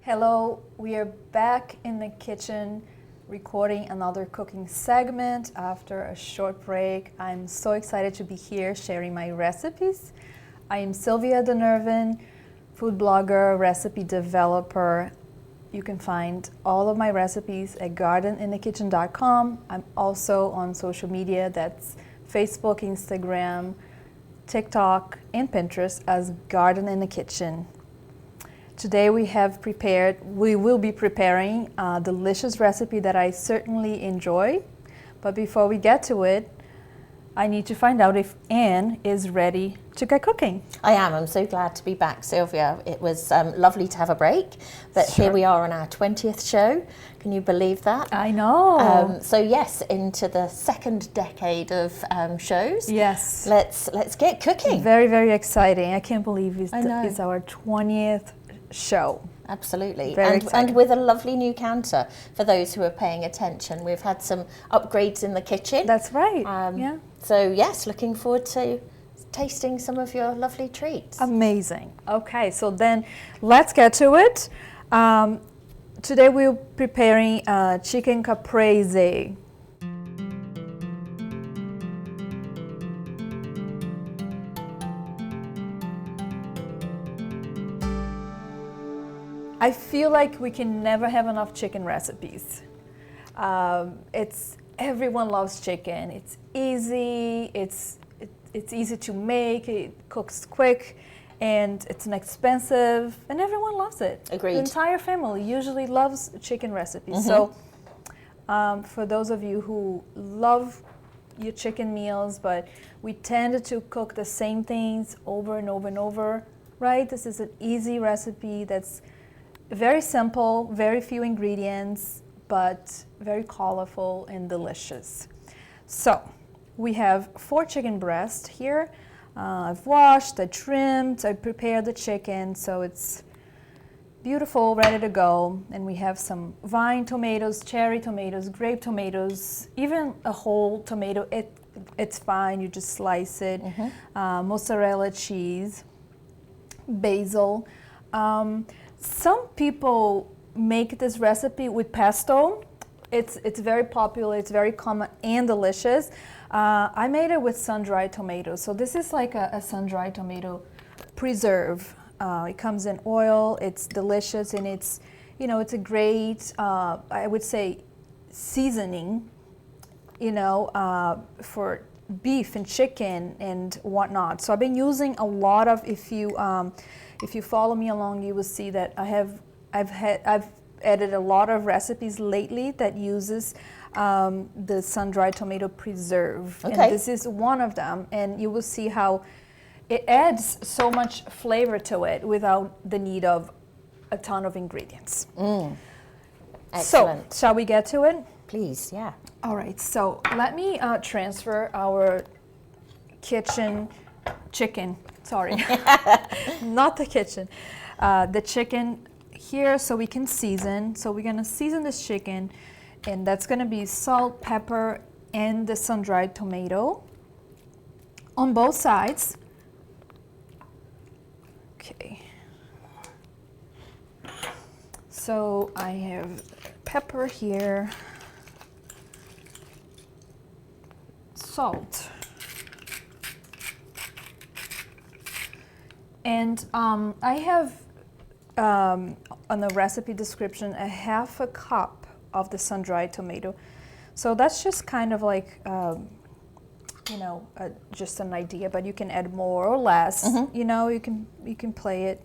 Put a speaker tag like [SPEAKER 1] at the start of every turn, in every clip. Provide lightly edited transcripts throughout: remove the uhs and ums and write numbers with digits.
[SPEAKER 1] Hello, we are back in the kitchen recording another cooking segment after a short break. I'm so excited to be here sharing my recipes. I am Silvia Dunnirvine, food blogger, recipe developer. You can find all of my recipes at gardeninthekitchen.com. I'm also on social media, that's Facebook, Instagram, TikTok, and Pinterest as Garden in the Kitchen. Today we will be preparing a delicious recipe that I certainly enjoy. But before we get to it, I need to find out if Anne is ready to get cooking.
[SPEAKER 2] I am. I'm so glad to be back, Sylvia. It was lovely to have a break, but
[SPEAKER 1] Sure.
[SPEAKER 2] Here we are on our 20th show. Can you believe that?
[SPEAKER 1] I know.
[SPEAKER 2] So yes, into the second decade of shows.
[SPEAKER 1] Yes.
[SPEAKER 2] Let's get cooking.
[SPEAKER 1] Very, very exciting. I can't believe
[SPEAKER 2] I know.
[SPEAKER 1] it's our 20th show.
[SPEAKER 2] Absolutely.
[SPEAKER 1] Very
[SPEAKER 2] and
[SPEAKER 1] exciting.
[SPEAKER 2] with a lovely new counter for those who are paying attention. We've had some upgrades in the kitchen.
[SPEAKER 1] That's right.
[SPEAKER 2] Yeah. So yes, looking forward to tasting some of your lovely treats.
[SPEAKER 1] Amazing. Okay, so then let's get to it. Today we're preparing chicken caprese. I feel like we can never have enough chicken recipes. Everyone loves chicken. It's easy. It's easy to make. It cooks quick, and it's inexpensive, and everyone loves it.
[SPEAKER 2] Agreed.
[SPEAKER 1] The entire family usually loves chicken recipes.
[SPEAKER 2] Mm-hmm.
[SPEAKER 1] So, for those of you who love your chicken meals, but we tend to cook the same things over and over and over, right? This is an easy recipe that's very simple, very few ingredients, but very colorful and delicious. So we have 4 chicken breasts here. I've washed, I trimmed, I prepared the chicken, so it's beautiful, ready to go. And we have some vine tomatoes, cherry tomatoes, grape tomatoes, even a whole tomato, it's fine, you just slice it. Mm-hmm. Mozzarella cheese, basil. Some people make this recipe with pesto. It's very popular, it's very common and delicious. I made it with sun-dried tomatoes. So this is like a sun-dried tomato preserve. It comes in oil, it's delicious, and it's a great, I would say, seasoning, for beef and chicken and whatnot. So I've been using a lot of, if you follow me along, you will see that I've added a lot of recipes lately that uses the sun-dried tomato preserve.
[SPEAKER 2] Okay.
[SPEAKER 1] And this is one of them, and you will see how it adds so much flavor to it without the need of a ton of ingredients.
[SPEAKER 2] Excellent.
[SPEAKER 1] So, shall we get to it?
[SPEAKER 2] Please, yeah.
[SPEAKER 1] All right, so let me transfer our chicken, sorry, not the kitchen, the chicken here so we can season. So we're gonna season this chicken, and that's gonna be salt, pepper, and the sun-dried tomato on both sides. Okay. So I have pepper here, salt, and I have on the recipe description a half a cup of the sun-dried tomato. So that's just kind of like just an idea, but you can add more or less. Mm-hmm. You can play it.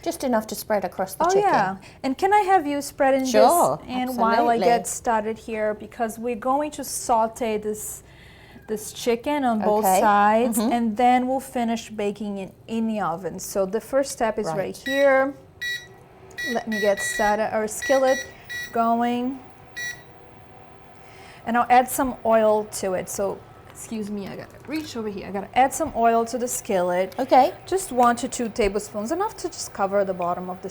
[SPEAKER 2] Just enough to spread across the chicken.
[SPEAKER 1] Oh yeah, and can I have you spread in
[SPEAKER 2] Sure,
[SPEAKER 1] this? And
[SPEAKER 2] absolutely.
[SPEAKER 1] while I get started here, because we're going to saute this chicken on both sides,
[SPEAKER 2] Mm-hmm.
[SPEAKER 1] and then we'll finish baking it in the oven. So the first step is right here. Let me get started, our skillet going. And I'll add some oil to it. So, excuse me, I gotta reach over here. I gotta add some oil to the skillet.
[SPEAKER 2] Okay.
[SPEAKER 1] Just 1 to 2 tablespoons, enough to just cover the bottom of the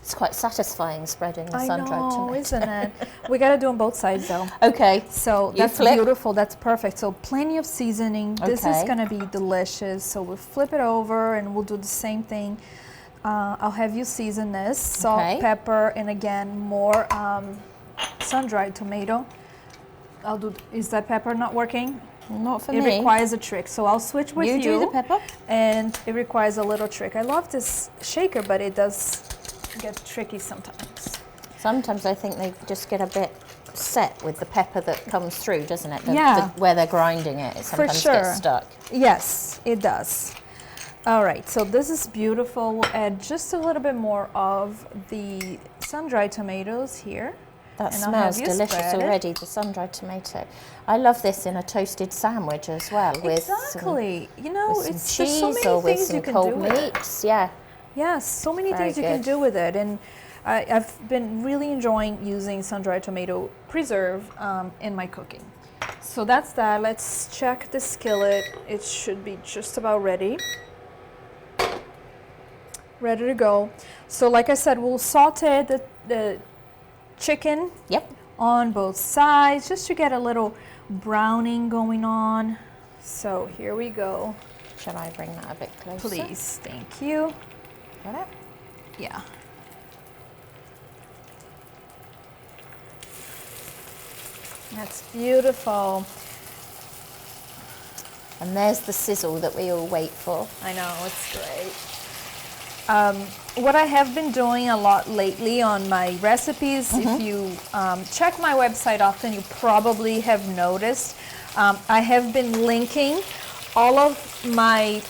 [SPEAKER 2] It's quite satisfying spreading the
[SPEAKER 1] I
[SPEAKER 2] sun-dried
[SPEAKER 1] know,
[SPEAKER 2] tomato.
[SPEAKER 1] isn't it? We got to do on both sides though.
[SPEAKER 2] Okay.
[SPEAKER 1] So
[SPEAKER 2] You
[SPEAKER 1] that's
[SPEAKER 2] flip.
[SPEAKER 1] beautiful. That's perfect. So plenty of seasoning. This is
[SPEAKER 2] Okay.
[SPEAKER 1] going to be delicious. So we'll flip it over and we'll do the same thing. I'll have you season this. Salt,
[SPEAKER 2] Okay.
[SPEAKER 1] pepper, and again, more sun-dried tomato. Is that pepper not working?
[SPEAKER 2] Not for
[SPEAKER 1] It
[SPEAKER 2] me.
[SPEAKER 1] requires a trick. So I'll switch with you.
[SPEAKER 2] You do the pepper.
[SPEAKER 1] And it requires a little trick. I love this shaker, but it does get tricky sometimes.
[SPEAKER 2] Sometimes I think they just get a bit set with the pepper that comes through, doesn't it?
[SPEAKER 1] Yeah.
[SPEAKER 2] Where they're grinding it, it sometimes
[SPEAKER 1] sure.
[SPEAKER 2] gets stuck.
[SPEAKER 1] Yes, it does. All right, so this is beautiful. We'll add just a little bit more of the sun-dried tomatoes here.
[SPEAKER 2] That
[SPEAKER 1] And I'll have
[SPEAKER 2] smells
[SPEAKER 1] you
[SPEAKER 2] delicious
[SPEAKER 1] spread it.
[SPEAKER 2] already, the sun-dried tomato. I love this in a toasted sandwich as well.
[SPEAKER 1] Exactly. You know,
[SPEAKER 2] With some
[SPEAKER 1] there's
[SPEAKER 2] cheese
[SPEAKER 1] so many
[SPEAKER 2] or with
[SPEAKER 1] things
[SPEAKER 2] some
[SPEAKER 1] you can
[SPEAKER 2] cold
[SPEAKER 1] do with it.
[SPEAKER 2] meats. Yeah.
[SPEAKER 1] Yes, so many
[SPEAKER 2] Very
[SPEAKER 1] things you can
[SPEAKER 2] good.
[SPEAKER 1] do with it. And I've been really enjoying using sun-dried tomato preserve in my cooking. So that's that. Let's check the skillet. It should be just about ready. Ready to go. So like I said, we'll saute the chicken
[SPEAKER 2] Yep.
[SPEAKER 1] on both sides just to get a little browning going on. So here we go.
[SPEAKER 2] Shall I bring that a bit closer?
[SPEAKER 1] Please, thank you.
[SPEAKER 2] Got it?
[SPEAKER 1] Yeah. That's beautiful.
[SPEAKER 2] And there's the sizzle that we all wait for.
[SPEAKER 1] I know, it's great. What I have been doing a lot lately on my recipes, if you check my website often, you probably have noticed, I have been linking all of my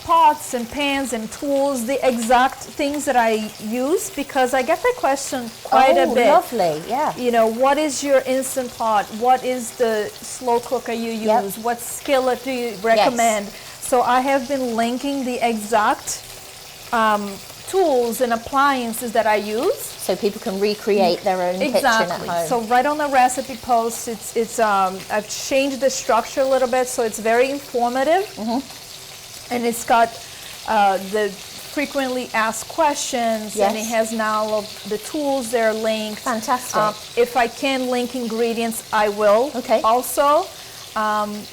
[SPEAKER 1] pots and pans and tools, the exact things that I use, because I get that question quite a bit.
[SPEAKER 2] Lovely, yeah.
[SPEAKER 1] You know, what is your instant pot? What is the slow cooker you use?
[SPEAKER 2] Yep.
[SPEAKER 1] What skillet do you recommend? So I have been linking the exact tools and appliances that I use.
[SPEAKER 2] So people can recreate their own kitchen at home.
[SPEAKER 1] So right on the recipe post, it's I've changed the structure a little bit, so it's very informative, and it's got the frequently asked questions, and it has now all of the tools that are linked.
[SPEAKER 2] Fantastic.
[SPEAKER 1] If I can link ingredients, I will.
[SPEAKER 2] Okay.
[SPEAKER 1] Also,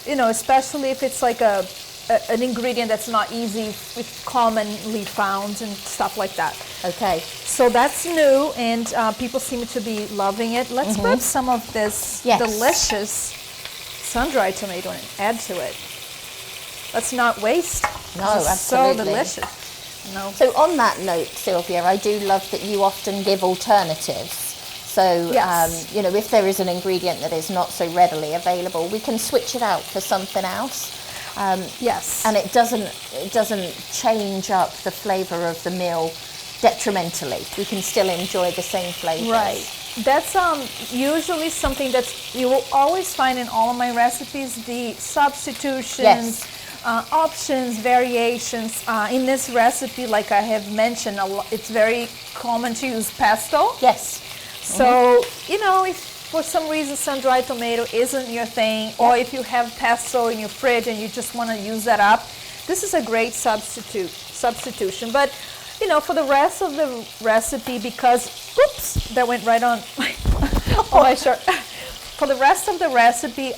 [SPEAKER 1] you know, especially if it's like an ingredient that's not easy, commonly found and stuff like that.
[SPEAKER 2] Okay.
[SPEAKER 1] So that's new, and people seem to be loving it. Let's grab some of this delicious sun-dried tomato and add to it. Let's not waste.
[SPEAKER 2] No,
[SPEAKER 1] It's
[SPEAKER 2] absolutely.
[SPEAKER 1] so delicious. No.
[SPEAKER 2] So on that note, Sylvia, I do love that you often give alternatives. So,
[SPEAKER 1] Yes.
[SPEAKER 2] you know, if there is an ingredient that is not so readily available, we can switch it out for something else.
[SPEAKER 1] Yes.
[SPEAKER 2] And it doesn't change up the flavour of the meal detrimentally. We can still enjoy the same flavours.
[SPEAKER 1] Right. That's usually something that you will always find in all of my recipes, the substitutions, options, variations. In this recipe, like I have mentioned, it's very common to use pesto.
[SPEAKER 2] Yes.
[SPEAKER 1] So, you know, if for some reason sun-dried tomato isn't your thing, or if you have pesto in your fridge and you just want to use that up, this is a great substitution. But, you know, for the rest of the recipe, because, oops, that went right on my shirt. For the rest of the recipe,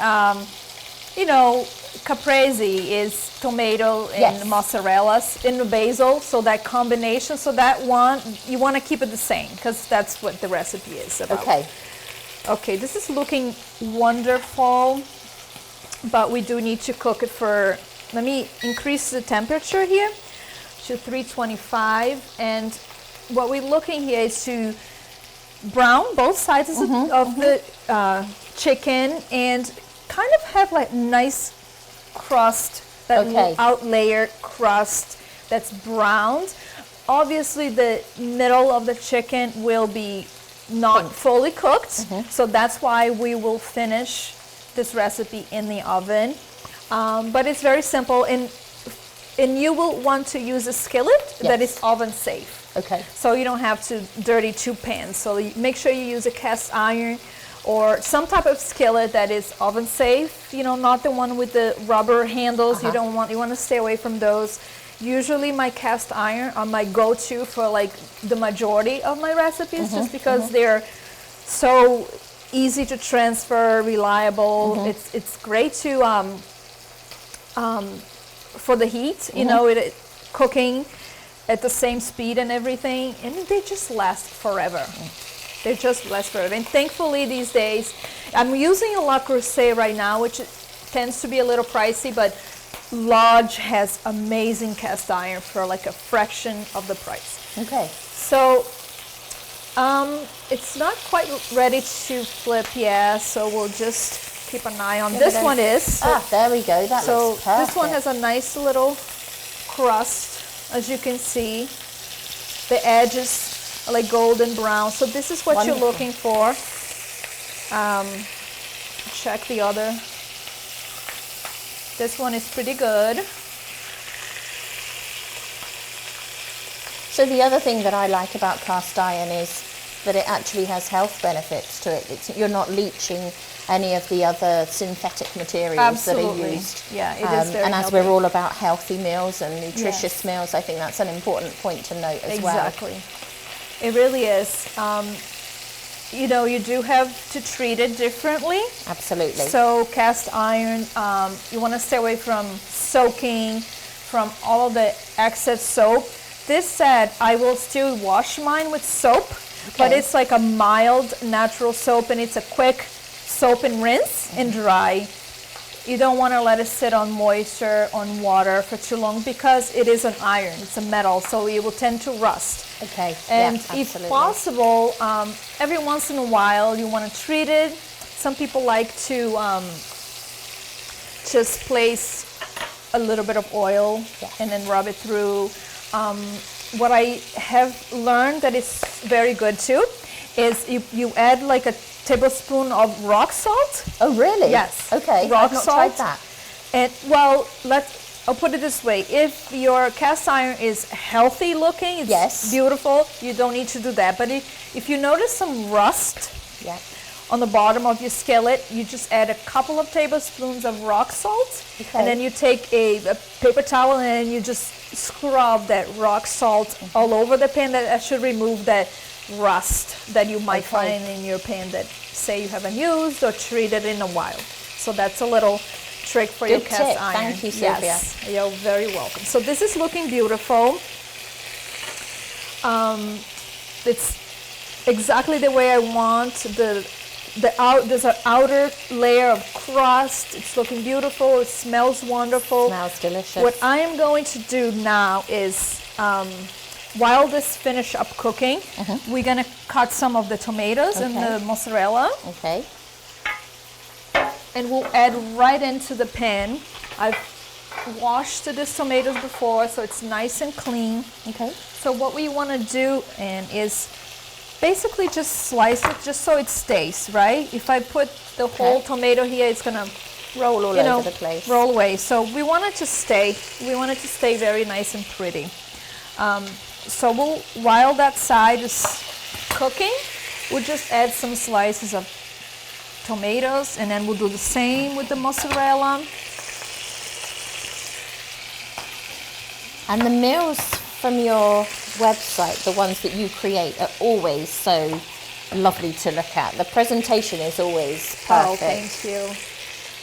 [SPEAKER 1] you know, caprese is tomato and mozzarella and basil, so that combination, so that one, you want to keep it the same, because that's what the recipe is about.
[SPEAKER 2] Okay.
[SPEAKER 1] Okay, this is looking wonderful, but we do need to cook it for, let me increase the temperature here to 325, and what we're looking here is to brown both sides of the chicken and kind of have like nice crust, that out layer crust that's browned. Obviously the middle of the chicken will be not fully cooked, so that's why we will finish this recipe in the oven. But it's very simple, and you will want to use a skillet that is oven safe.
[SPEAKER 2] Okay.
[SPEAKER 1] So you don't have to dirty two pans. So make sure you use a cast iron or some type of skillet that is oven safe. You know, not the one with the rubber handles. You want to stay away from those. Usually my cast iron are my go-to for like the majority of my recipes, just because they're so easy to transfer, reliable. It's great to for the heat, you know, cooking at the same speed and everything, and they just last forever. They just last forever. And thankfully these days, I'm using a Le Creuset right now, which tends to be a little pricey, but Lodge has amazing cast iron for like a fraction of the price.
[SPEAKER 2] Okay.
[SPEAKER 1] So it's not quite ready to flip yet, so we'll just keep an eye on. This one is.
[SPEAKER 2] There we go. That
[SPEAKER 1] so
[SPEAKER 2] looks perfect.
[SPEAKER 1] this one has a nice little crust, as you can see. The edges are like golden brown. So this is what you're looking for. Check the other. This one is pretty good.
[SPEAKER 2] So the other thing that I like about cast iron is that it actually has health benefits to it. You're not leaching any of the other synthetic materials that are used.
[SPEAKER 1] Yeah, it is very
[SPEAKER 2] And as
[SPEAKER 1] healthy.
[SPEAKER 2] we're all about healthy meals and nutritious meals, I think that's an important point to note as well.
[SPEAKER 1] Exactly. It really is. You know, you do have to treat it differently.
[SPEAKER 2] Absolutely.
[SPEAKER 1] So cast iron, you want to stay away from soaking, from all the excess soap. This said, I will still wash mine with soap, but it's like a mild natural soap, and it's a quick soap and rinse and dry. You don't want to let it sit on moisture, on water for too long, because it is an iron, it's a metal, so it will tend to rust.
[SPEAKER 2] Okay.
[SPEAKER 1] And
[SPEAKER 2] yeah,
[SPEAKER 1] if possible, every once in a while you want to treat it. Some people like to just place a little bit of oil and then rub it through. What I have learned that is very good too is you add like a tablespoon of rock salt.
[SPEAKER 2] Oh, really?
[SPEAKER 1] Yes.
[SPEAKER 2] Okay.
[SPEAKER 1] Rock
[SPEAKER 2] I've not
[SPEAKER 1] salt.
[SPEAKER 2] tried that.
[SPEAKER 1] And well, I'll put it this way. If your cast iron is healthy looking, it's beautiful, you don't need to do that. But if you notice some rust on the bottom of your skillet, you just add a couple of tablespoons of rock salt. And then you take a paper towel and you just scrub that rock salt all over the pan. That should remove that rust that you might find in your pan that say you haven't used or treated in a while. So that's a little trick for your cast iron.
[SPEAKER 2] Thank you, Silvia.
[SPEAKER 1] Yes, you're very welcome. So this is looking beautiful. It's exactly the way I want. There's an outer layer of crust. It's looking beautiful. It smells wonderful.
[SPEAKER 2] Smells delicious.
[SPEAKER 1] What I am going to do now is, while this finish up cooking, we're gonna cut some of the tomatoes and the mozzarella.
[SPEAKER 2] Okay.
[SPEAKER 1] And we'll add right into the pan. I've washed these tomatoes before, so it's nice and clean.
[SPEAKER 2] Okay.
[SPEAKER 1] So what we want to do is basically just slice it just so it stays, right? If I put the whole tomato here, it's gonna
[SPEAKER 2] roll all over the place.
[SPEAKER 1] Roll away. So we want it to stay. We want it to stay very nice and pretty. So while that side is cooking, we'll just add some slices of tomatoes, and then we'll do the same with the mozzarella.
[SPEAKER 2] And the meals from your website, the ones that you create, are always so lovely to look at. The presentation is always perfect.
[SPEAKER 1] Oh, thank you.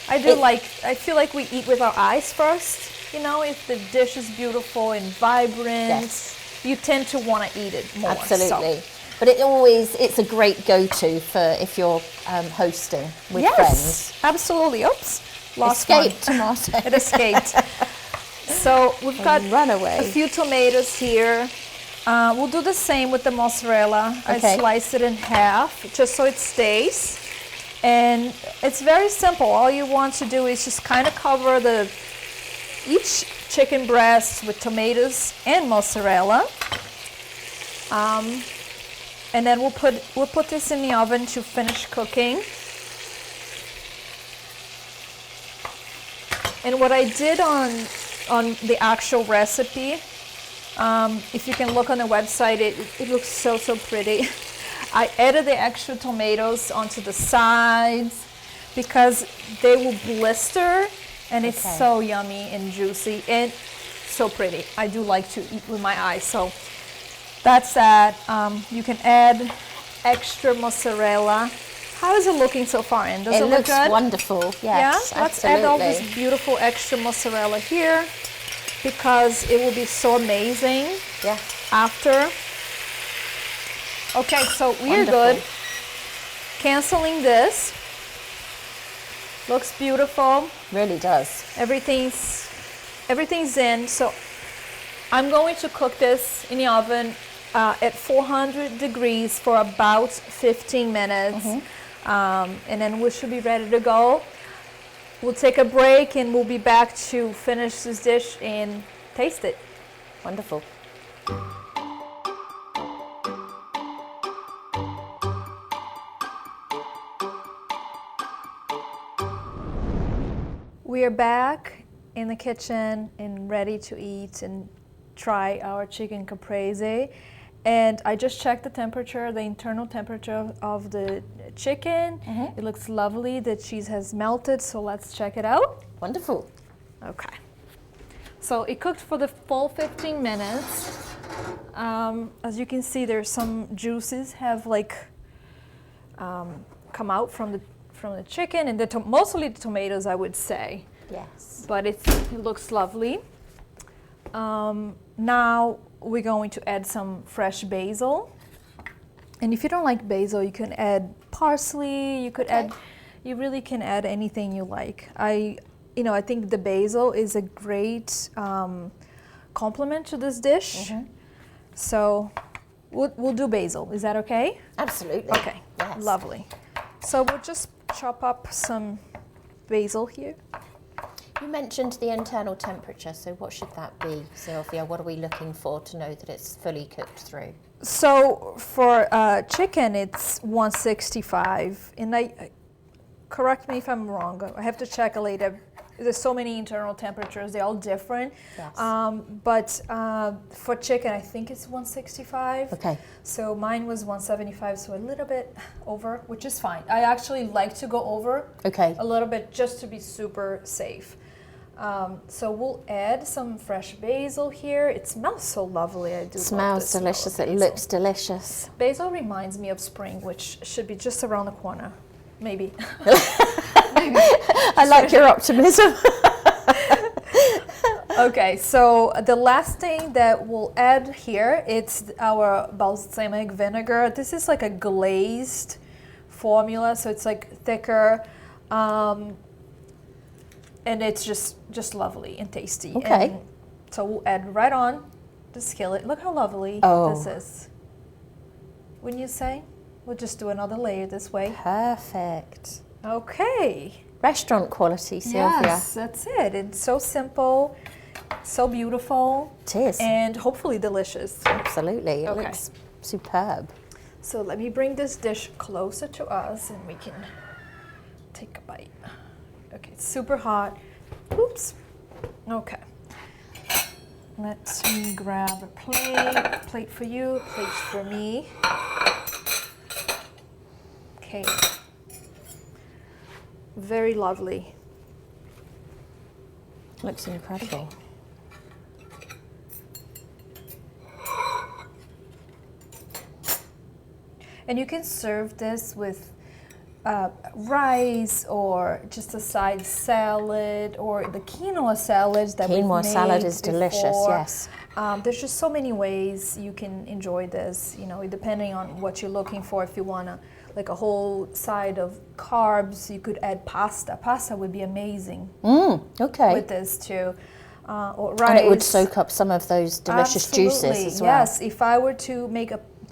[SPEAKER 1] I feel like we eat with our eyes first. You know, if the dish is beautiful and vibrant, you tend to want to eat it more.
[SPEAKER 2] Absolutely. But it's a great go-to for if you're hosting with friends.
[SPEAKER 1] Absolutely. Oops, lost
[SPEAKER 2] escaped
[SPEAKER 1] one.
[SPEAKER 2] tomato.
[SPEAKER 1] It escaped. So we've got
[SPEAKER 2] runaway.
[SPEAKER 1] a few tomatoes here. We'll do the same with the mozzarella. I slice it in half just so it stays. And it's very simple. All you want to do is just kind of cover each chicken breast with tomatoes and mozzarella. And then we'll put this in the oven to finish cooking. And what I did on the actual recipe, if you can look on the website, it looks so pretty. I added the extra tomatoes onto the sides because they will blister, and it's so yummy and juicy. And so pretty. I do like to eat with my eyes. So that's that. You can add extra mozzarella. How is it looking so far, Ann? Does it look good?
[SPEAKER 2] It looks wonderful. Yes,
[SPEAKER 1] yeah? Let's add all this beautiful extra mozzarella here because it will be so amazing after. Okay, so we're good. Canceling this. Looks beautiful.
[SPEAKER 2] Really does.
[SPEAKER 1] Everything's in. So I'm going to cook this in the oven at 400 degrees for about 15 minutes. And then we should be ready to go. We'll take a break and we'll be back to finish this dish and taste it.
[SPEAKER 2] Wonderful.
[SPEAKER 1] We are back in the kitchen and ready to eat and try our chicken caprese. And I just checked the temperature, the internal temperature of the chicken. It looks lovely. The cheese has melted, so let's check it out.
[SPEAKER 2] Wonderful.
[SPEAKER 1] Okay. So it cooked for the full 15 minutes. As you can see, there's some juices have like come out from the chicken, and mostly the tomatoes, I would say.
[SPEAKER 2] Yes.
[SPEAKER 1] But it looks lovely. Now we're going to add some fresh basil. And if you don't like basil, you can add parsley. You could add. You really can add anything you like. I think the basil is a great complement to this dish. So we'll do basil. Is that okay?
[SPEAKER 2] Absolutely.
[SPEAKER 1] Okay.
[SPEAKER 2] Yes.
[SPEAKER 1] Lovely. So we'll just chop up some basil here.
[SPEAKER 2] You mentioned the internal temperature, so what should that be, Silvia? What are we looking for to know that it's fully cooked through?
[SPEAKER 1] So for chicken, it's 165. And correct me if I'm wrong. I have to check later. There's so many internal temperatures. They're all different.
[SPEAKER 2] Yes.
[SPEAKER 1] But for chicken, I think it's 165.
[SPEAKER 2] Okay.
[SPEAKER 1] So mine was 175, so a little bit over, which is fine. I actually like to go over a little bit just to be super safe. So we'll add some fresh basil here. It smells so lovely. I do.
[SPEAKER 2] Smells delicious. It looks delicious.
[SPEAKER 1] Basil reminds me of spring, which should be just around the corner. Maybe.
[SPEAKER 2] I like your optimism.
[SPEAKER 1] Okay, so the last thing that we'll add here, it's our balsamic vinegar. This is like a glazed formula, so it's like thicker, and it's just lovely and tasty.
[SPEAKER 2] Okay.
[SPEAKER 1] And so we'll add right on the skillet. Look how lovely this is. Wouldn't you say? We'll just do another layer this way.
[SPEAKER 2] Perfect.
[SPEAKER 1] Okay.
[SPEAKER 2] Restaurant quality, Silvia.
[SPEAKER 1] Yes, that's it. It's so simple, so beautiful.
[SPEAKER 2] It is.
[SPEAKER 1] And hopefully delicious.
[SPEAKER 2] Absolutely. It looks superb.
[SPEAKER 1] So let me bring this dish closer to us and we can take a bite. Okay, it's super hot. Oops. Okay. Let me grab a plate for you, plate for me. Okay. Very lovely.
[SPEAKER 2] Looks incredible.
[SPEAKER 1] And you can serve this with rice or just a side salad or the quinoa salads that we've made.
[SPEAKER 2] Quinoa salad is delicious, yes.
[SPEAKER 1] There's just so many ways you can enjoy this, depending on what you're looking for. If you want like a whole side of carbs, you could add pasta. Pasta would be amazing with this too. Or rice.
[SPEAKER 2] And it would soak up some of those delicious juices as well.
[SPEAKER 1] Yes, if I were to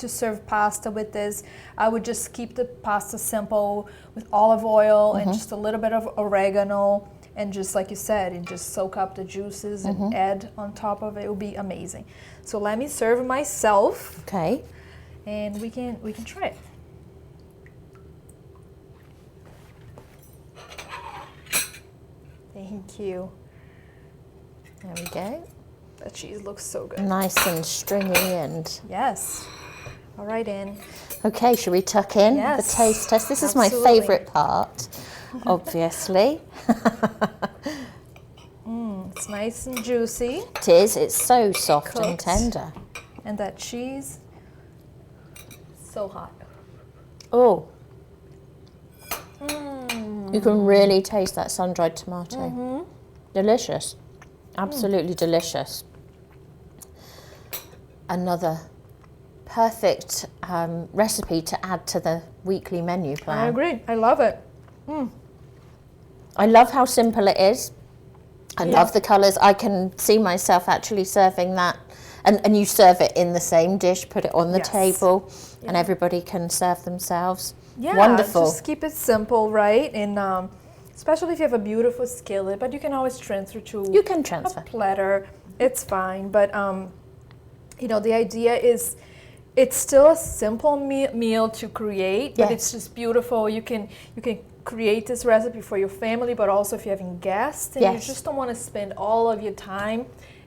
[SPEAKER 1] serve pasta with this, I would just keep the pasta simple with olive oil and just a little bit of oregano, and just like you said, and just soak up the juices and add on top of it. It would be amazing. So let me serve myself.
[SPEAKER 2] Okay.
[SPEAKER 1] And we can try it. Thank you.
[SPEAKER 2] There we go.
[SPEAKER 1] The cheese looks so good.
[SPEAKER 2] Nice and stringy and...
[SPEAKER 1] Yes. All right, in.
[SPEAKER 2] Okay, should we tuck in the taste test? This is my favourite part, obviously.
[SPEAKER 1] It it's nice and juicy.
[SPEAKER 2] It is. It's so soft and
[SPEAKER 1] Cooked.
[SPEAKER 2] tender.
[SPEAKER 1] And that cheese, so hot.
[SPEAKER 2] Oh. You can really taste that sun-dried tomato. Delicious. Absolutely delicious. Another perfect recipe to add to the weekly menu plan.
[SPEAKER 1] I agree. I love it.
[SPEAKER 2] I love how simple it is. I love the colours. I can see myself actually serving that. And you serve it in the same dish, put it on the table, and everybody can serve themselves.
[SPEAKER 1] Yeah,
[SPEAKER 2] wonderful.
[SPEAKER 1] Just keep it simple, right? And especially if you have a beautiful skillet, but you can always transfer to a platter. It's fine. But, you know, the idea is it's still a simple meal to create, but it's just beautiful. You can create this recipe for your family, but also if you're having guests and you just don't want to spend all of your time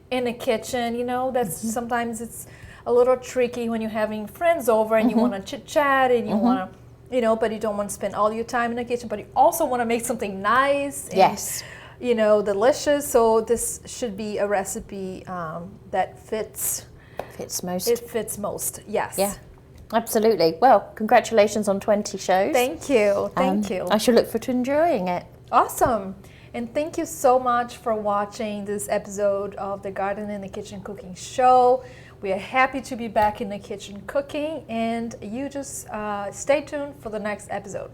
[SPEAKER 1] in the kitchen, you know, that's sometimes it's a little tricky when you're having friends over and you want to chit chat and you want to, you know, but you don't want to spend all your time in the kitchen, but you also want to make something nice and, you know, delicious. So this should be a recipe that fits most. It fits most, yes.
[SPEAKER 2] Yeah, absolutely. Well, congratulations on 20 shows.
[SPEAKER 1] Thank you. Thank you.
[SPEAKER 2] I shall look forward to enjoying it.
[SPEAKER 1] Awesome. And thank you so much for watching this episode of the Garden in the Kitchen Cooking Show. We are happy to be back in the kitchen cooking, and you just stay tuned for the next episode.